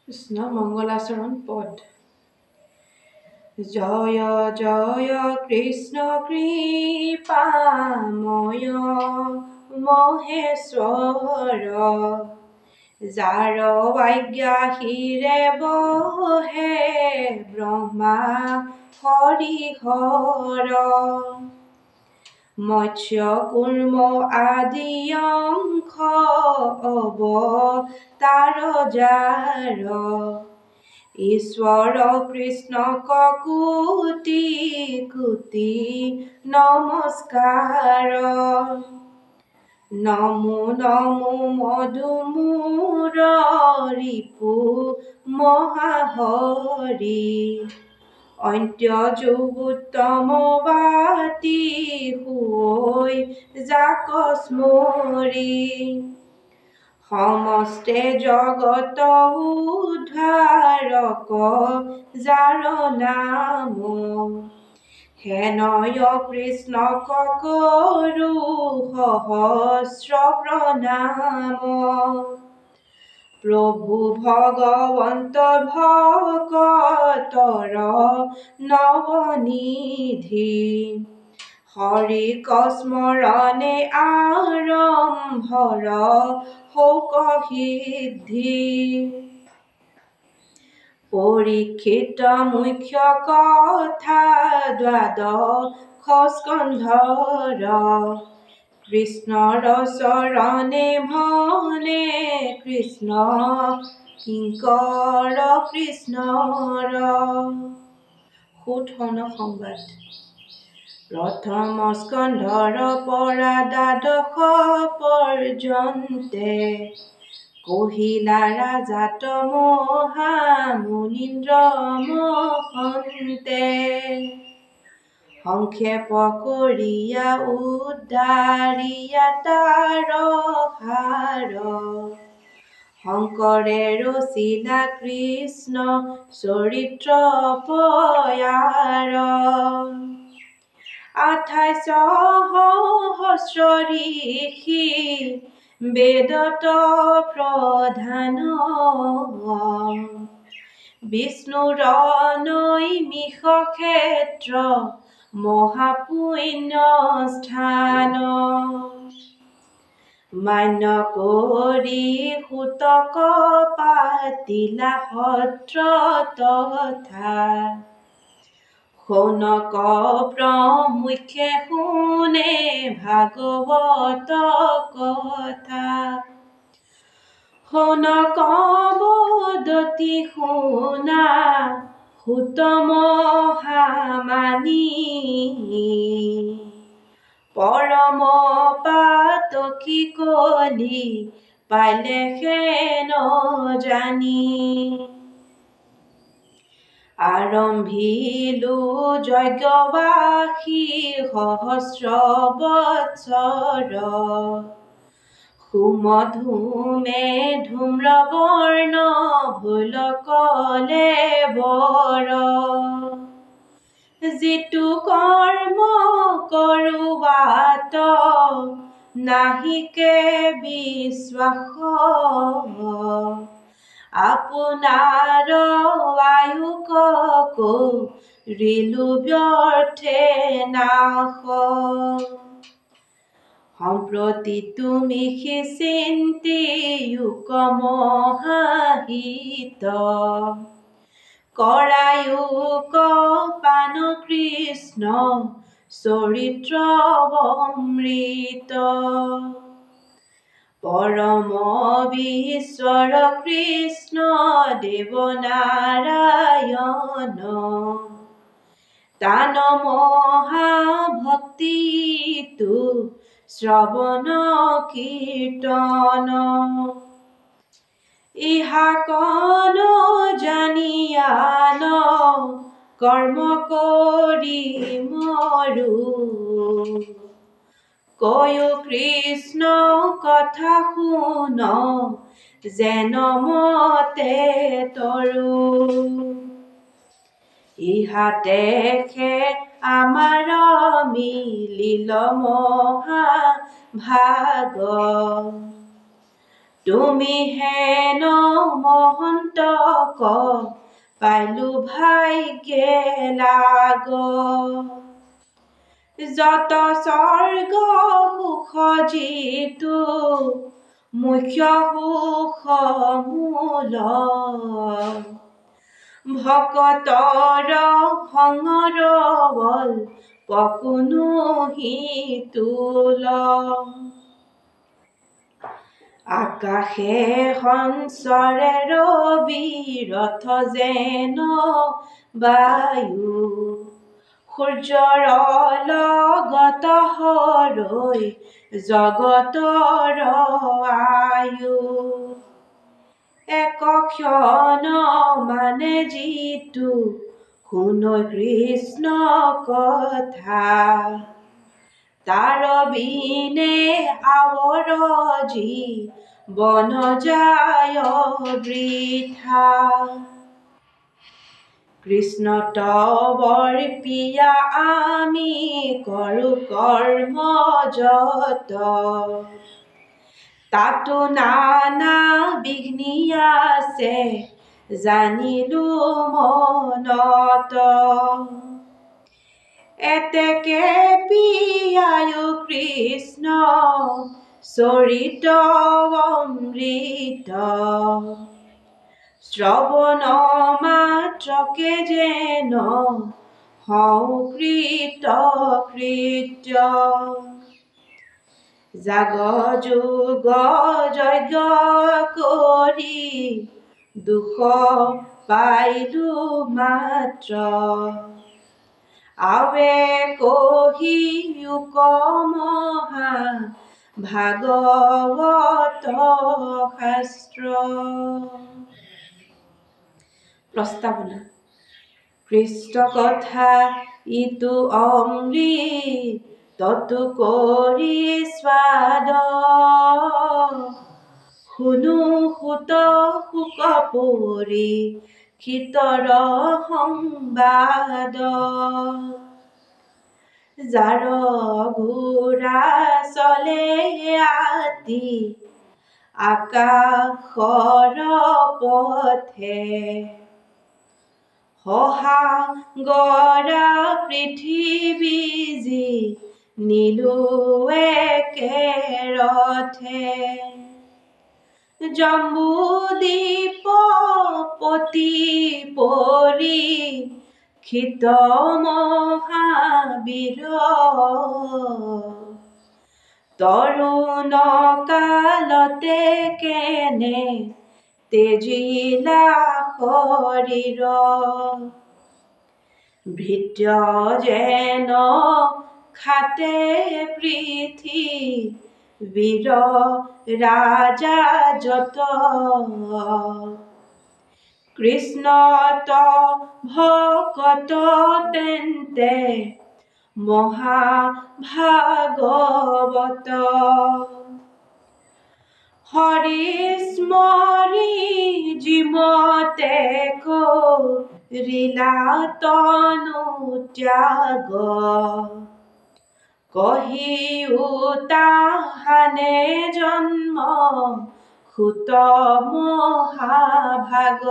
কৃষ্ণ মংগলাচৰণ পদ। জয় জয় কৃষ্ণ কৃপাময় মহেশ্বৰ, যাৰ আজ্ঞা শিৰে বহে ব্ৰহ্মা হৰিহৰ। মৎস্য কুৰ্ম আদি অংশ অৱতাৰ যাৰ, ঈশ্বৰ কৃষ্ণ কোটি কোটি নমস্কাৰ। নমো নমো মধুমূৰ ৰিপু মহাহৰি, অন্ত্যযুগোত্তম বাতি হৈ যাক স্মৰি। সমস্তে জগত উদ্ধাৰক যাৰ নাম, হেনয় কৃষ্ণক কৰো সহস্ৰ প্ৰণাম। প্ৰভু ভগৱন্ত ভকতৰ নৱনিধি, হৰিক স্মৰণে আৰম্ভৰ শৌক সিদ্ধি। পৰীক্ষিত মুখ্য কথা দ্বাদশ স্কন্ধৰ, কৃষ্ণৰ চৰণে ভনে কৃষ্ণ কিংকৰ কৃষ্ণৰ। সুধন সংবাদ। প্ৰথম স্কন্ধৰ পৰা দ্বাদশ পৰ্যন্তে, কহিলা ৰাজাত মহামুনীন্দ্ৰ মহন্তে। সংক্ষেপ কৰিয়া উদ্ধাৰিয়া তাৰ সাৰ, শংকৰে ৰচিলা কৃষ্ণ চৰিত্ৰ পয়াৰ। 28 সহস্ৰ ঋষি বেদত প্ৰধান, বিষ্ণুৰ নৈমিষ ক্ষেত্ৰ মহাপুণ্য স্থান। মান্য কৰি সূতক পাতিলা সত্ৰ তথা, শৌনক প্ৰমুখ্যে শুনে ভাগৱত কথা। শৌনক বদতি শুনা সূত মহামানী, পৰম পাতকী কলি পালে হেন জানি। আৰম্ভিলো যজ্ঞবাসী সহস্ৰ বৎসৰ, সুমধুমে ধূম্ৰবৰ্ণ ভুল কলেবৰ। যিটো কৰ্ম কৰোৱাত নাহিকে বিশ্বাস, আপোনাৰ আয়ুক কৰিলো ব্যৰ্থে নাশ। সম্প্ৰতি তুমি চিন্তিয়োগ মহাহিত, কৰায়োগ পান কৃষ্ণ চৰিত্ৰ অমৃত। পৰম বিশ্বৰ কৃষ্ণ দেব নাৰায়ণ, তান মহাভক্তিটো শ্ৰৱণ কীৰ্তন। ইহাকন জানিয়ান কৰ্ম কৰি মৰু, কয়ো কৃষ্ণ কথা শুন যেন মতে তৰু। ইহাতেখে আমাৰ মিলিল মহাভাগ, তুমি হেন মহন্তক পাইলো ভাগ্যে লাগ যত স্বৰ্গ সুখ যিটো মুখ্য সুখ মূল ভকতৰ সংৰ বল পকুনো হিতুল আকাশে সঞ্চৰে ৰবিৰথ যেন বায়ু সূৰ্যৰ লগত হৰৈ জগতৰ আয়ু এক ক্ষণ মানে যিটো শুনো কৃষ্ণ কথা তাৰ বিনে আৱৰ জীৱন যায় বৃথা কৃষ্ণ তবৰ পিয়া আমি কৰো কৰ্ম যত তাতো নানা বিঘ্নি আছে জানিলো মনত এতেকে পিয়ায়ো কৃষ্ণ চৰিত অমৃত শ্ৰৱণ মাত্ৰকে যেন হওঁ কৃত কৃত্য জাগ যোগ যজ্ঞ কৰি দুখ পাইলো মাত্ৰ আৱে কহি মহা ভাগৱত শাস্ত্ৰ প্ৰস্তাৱনা কৃষ্ণ কথা ইটো অমৃত ততো কৰি স্বাদ শুনো সুত সুক পৰি শীতৰ সংবাদ যাৰ ঘোঁৰা চলে আতি আকাশৰ পথে সহাগৰা পৃথিৱী যি নিলো একেৰথে জম্বুদ্বীপ পতি পৰি ক্ষিত মহাবীৰ তৰুণ কালতে কেনে তেজিলা শৰীৰ ভৃত্য যেন খাতে পৃথিৱীৰ ৰাজা যত কৃষ্ণত ভকত তেন্তে মহাভাগৱত হৰি স্মৰি যিমতে কৰিলা তনু ত্যাগ কহিও তাহানে জন্ম সুত মহাভাগ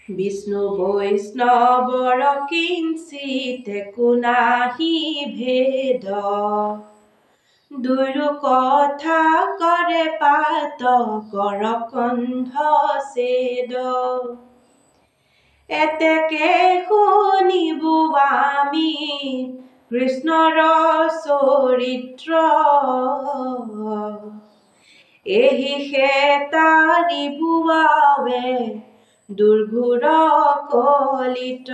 বিষ্ণু বৈষ্ণৱৰ কিঞ্চিত একো নাহি ভেদ দুয়ো কথা কৰে পাত কৰ কণ্ঠ ছেদ এতেকে শুনিবো আমি কৃষ্ণৰ চৰিত্ৰ এহি তাৰি বুৱাৱে দুৰ্ঘোৰ কলিত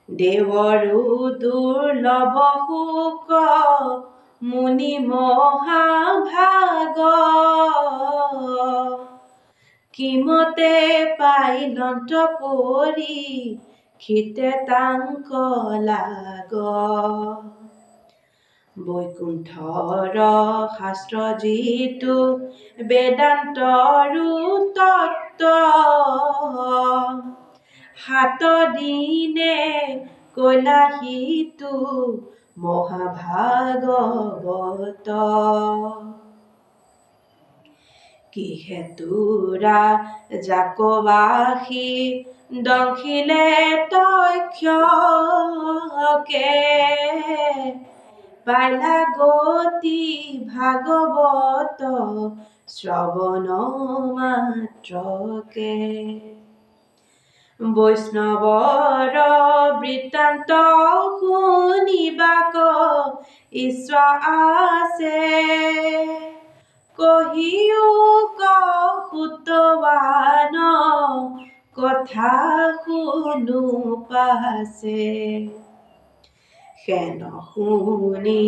দেৱৰো দুৰ্লভ সুখ মুনি মহাভাগ কিমতে পাইলন্ত পৰি ক্ষিতে তাংক লাগ বৈকুণ্ঠৰ শাস্ত্ৰ যিটো বেদান্তৰো তত্ত্ব সাত দিনে কৈলা সিটো মহাভাগৱত। কিহেতুৰা জাকবাসী দংশিলে তক্ষকে, পাইলা গতি ভাগৱত শ্ৰৱণ মাত্ৰকে। বৈষ্ণৱৰ বৃত্তান্ত শুনিবাক ইচ্ছা আছে, কহিও কহুতবান কথা শুনো পাছে। সেন শুনি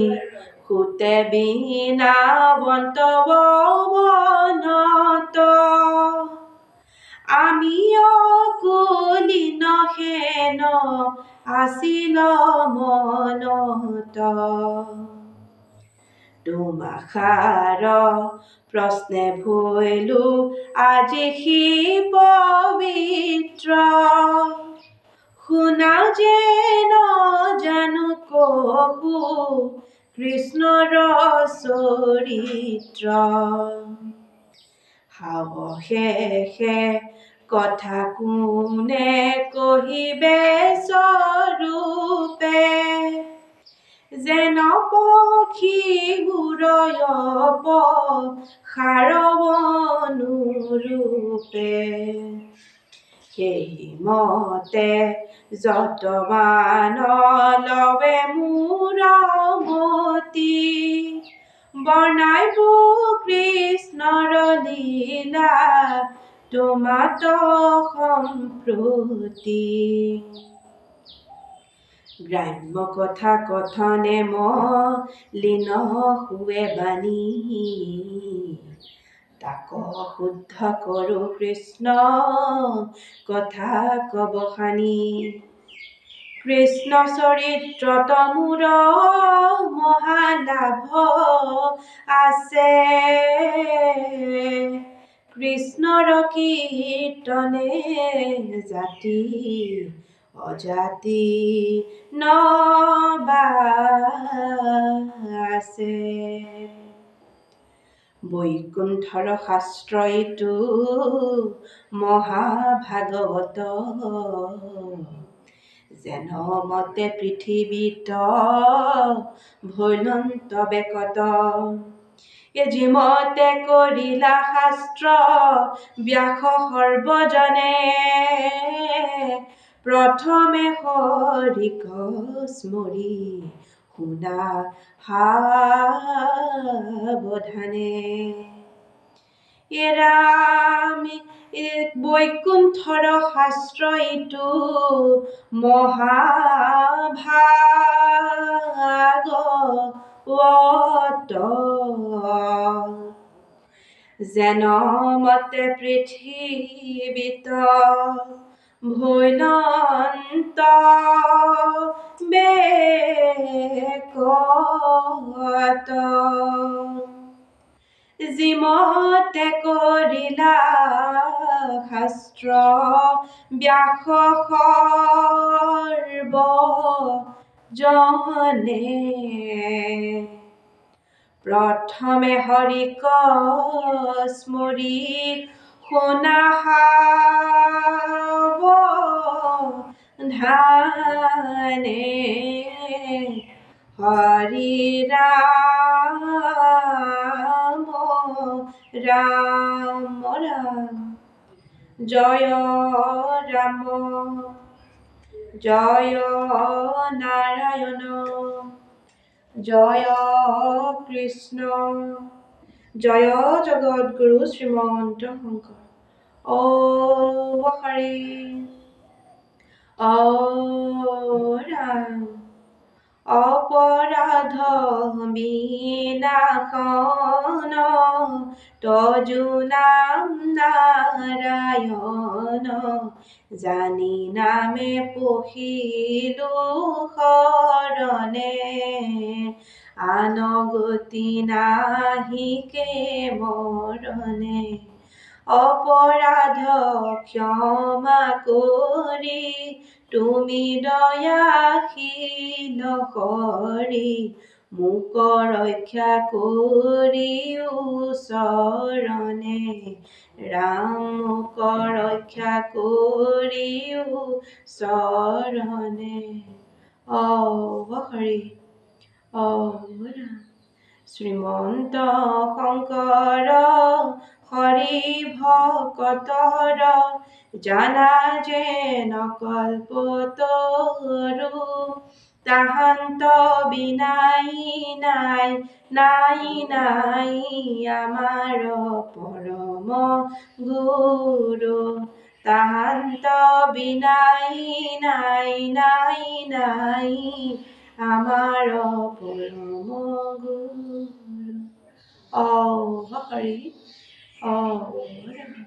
সুতে বীণাৱন্ত বনত, আমি অকুলীন হেন আছিল মনত। দুমাষাৰ প্ৰশ্নে ভৈলো আজি সি পবিত্ৰ, শুনাও যে নজানো কহু কৃষ্ণৰ চৰিত্ৰ। সাৱশেষে কথা কোনে কহিবে স্বৰূপে, যেন পক্ষী উৰয়প সাৰৱনুৰূপে। সেই মতে যতমান লৱে মোৰ মতি, বৰ্ণাইব কৃষ্ণৰ লীলা তোমাত সম্প্ৰতি। গ্ৰাম্য কথা কথনে মলিন হুৱে বাণী, তাক শুদ্ধ কৰো কৃষ্ণ কথা কব সানি। কৃষ্ণ চৰিত্ৰত মোৰ মহালাভ আছে, কৃষ্ণৰ কীৰ্তনে জাতি অজাতি নবাছে। বৈকুণ্ঠৰ শাস্ত্ৰ ইটো মহাভাগৱত, যেন মতে পৃথিৱীত ভৈলন্ত বেকত। যিমতে কৰিলা শাস্ত্ৰ ব্যাস সৰ্বজনে, প্ৰথমে হৰিক স্মৰি শুনা সাৱধানে। এৰামি বৈকুণ্ঠৰ শাস্ত্ৰ ইটো মহাভাগৱত, যেন মতে পৃথিৱীত ভৈলন্ত বেকত। যিমতে কৰিলা শাস্ত্ৰ ব্যাস সৰ্বজনে, প্ৰথমে হৰিক স্মৰি শুনা সাৱধানে। হৰি ৰাম ৰাম ৰাম, জয় ৰাম জয় নাৰায়ণ, জয় কৃষ্ণ, জয় জগদ্গুৰু শ্ৰীমন্ত শংকৰ। ঔ হৰি, ঔ ৰাম। অপৰাধ বিনাশন তজু নাম নাৰায়ণ, জানি নামে পঢ়িলো শৰণে, আন গতি নাহিকে মৰণে। অপৰাধ ক্ষমা কৰি তুমি দয়াশীল হৰি মোক ৰক্ষা কৰিও চৰণে ৰাম মোক ৰক্ষা কৰিও চৰণে হৰি ৰাম শ্ৰীমন্ত শংকৰ হৰি ভকতৰ জানা যেন কল্পতৰু তাহান্ত বিনাই নাই আমাৰ পৰম গুৰু তাহান্ত বিনাই নাই আমাৰ পৰম গুৰু হৰি ৰাম